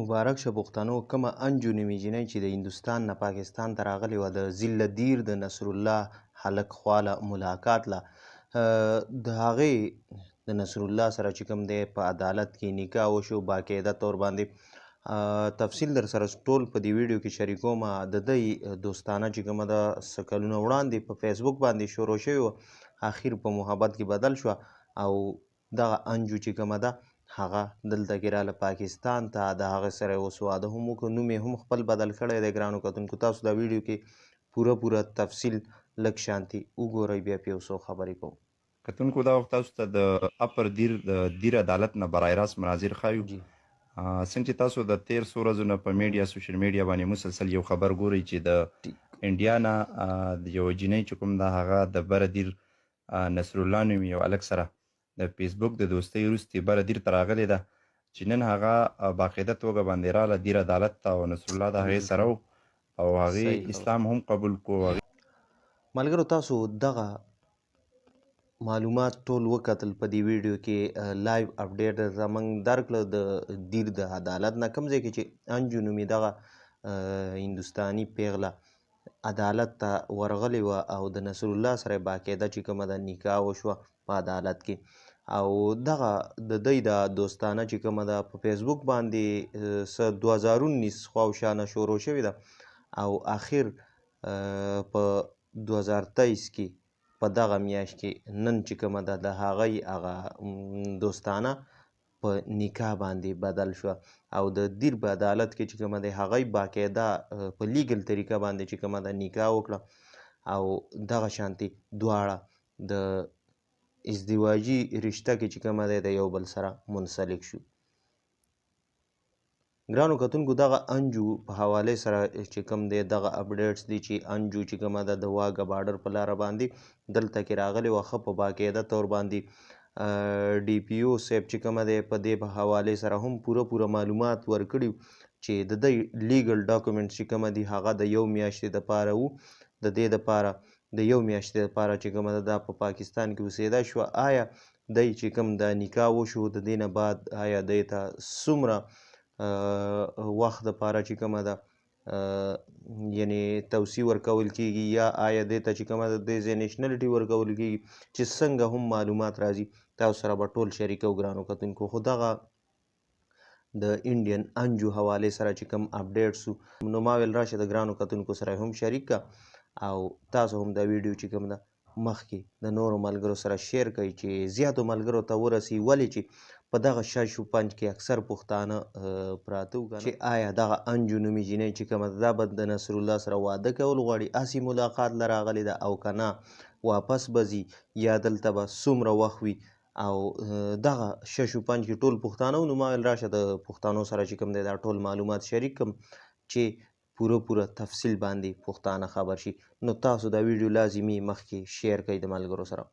مبارک شه پښتنو کومه انجو نومې جینۍ چې د هندوستان نه پاکستان ته راغلې وه د ذله دیر د نصرالله هلک خواله ملاقات له د هغې د نصرالله سره چې کوم دی په عدالت کې نکاح وشو باقاعده طور باندې تفصیل در سره ټول په دې ویډیو کې شریکوم. د دی دوستانه چې کومه ده څه کلونه وړاندې په فیسبوک باندې شروع شوې وه، اخر په محبت کې بدل شوه او دغه انجو چې کومه ده هغه دلته کې راله پاکستان ته، د هغه سره یې اوس واده هم وکړ، نوم یې هم خپل بدل کړی دی. ګرانو کتونکو تاسو دا ویډیو کې پوره تفصیل لږ شانتي وګورئ، بیا پې یو څو خبرې کوو. کتونکو دا وخت تاسو ته د اپر دیر د دیر عدالت نه برای راست مناظر ښایو. جی څنګه چې تاسو د تیر څو ورځو نه په میډیا سوشل میډیا باندې مسلسل یو خبر ګورئ چې د انډیا نه د یو جینۍ چې کوم ده هغه د بره دیر نصرالله نومي یو هلک سره د فیسبوک د دوستۍ وروستې بره دیر ته راغلې ده چې نن هغه باقاعده توګه باندې راله دیر عدالت ته او نصرالله د هغې سره و او هغې اسلام هم قبول کو. ملګرو تاسو دغه معلومات ټول وکتل په دې ویډیو کې لایو اپډیټ درته موږ درکړه د دیر د عدالت نه، کوم ځای کې چې انجو نومې دغه هندوستاني پیغله عدالت ته ورغلې وه او د نصرالله سره باقاعده چې کومه ده نکاح وشوه په عدالت کې، او دغه د دی د دوستانه چې کومه ده په فیسبوک باندې څه 2019 خواوشا نه شروع شوې ده او آخر په 2023 کې په دغه میاشت کې نن چې کومه ده د هغې هغه دوستانه په نکاح باندې بدل شوه او د دیر په عدالت کې چې کومه ده هغې باقاعده په لیګل طریقه باندې چې کومه ده نکاح وکړه او دغه شانتي دواړه د ازدواجي رشته کې چې کومه ده د یو بل سره منسلک شو. ګرانو کتونکو دغه انجو په حوالې سره چې کوم دی دغه اپډیټس دي چې انجو چې کومه ده د واګه بارډر په لاره باندې دلته کې راغلې وه، ښه په باقاعده طور باندې ډي پي او صاحب چې کومه دی په دې په حوالې سره هم پوره معلومات ورکړي چې د دی لیګل ډاکومنټس چې کومه دي هغه د یو میاشتې دپاره وو، د دې دپاره د یو میاشتې دپاره چې کومه ده دا په پاکستان کې اوسېده شوه. آیا دی چې کوم د نکاح وشو د دې نه بعد آیا دی ته څومره وخت دپاره چې کومه ده یعنې توسیع ورکول کېږي یا آیا دې ته چې کومه ده دې ځای نیشنلټي ورکول کېږي چې څنګه هم معلومات راځي تاسو سره به ټول شریکو ګرانو کتونکو. خو دغه د انډین انجو حوالې سره چې کوم اپډیټس وو نو ما ویل راشه د ګرانو کتونکو سره هم شریک که او تاسو هم دا ویډیو چې کوم ده مخکې د نورو ملګرو سره شیر کوئ چې زیاتو ملګرو ته ورسي، ولې چې په دغه شش و پنج کې اکثر پښتانه پراته وو چې آیا دغه انجو نومې جینۍ چې کومه ده دا به د نصرالله سره واده کول غواړي، هسې ملاقات له راغلې ده او که نه واپس به ځي یا دلته به څومره وخت وي او دغه شش و پنج کې ټول پښتانه وو. نو ما ویل راشه د پښتنو سره چې کوم دی دا ټول معلومات شریک کړم چې پوره تفصیل باندې پښتانه خبر شي. نو تاسو دا ویډیو لازمي مخکې شیر کړئ د ملګرو سره.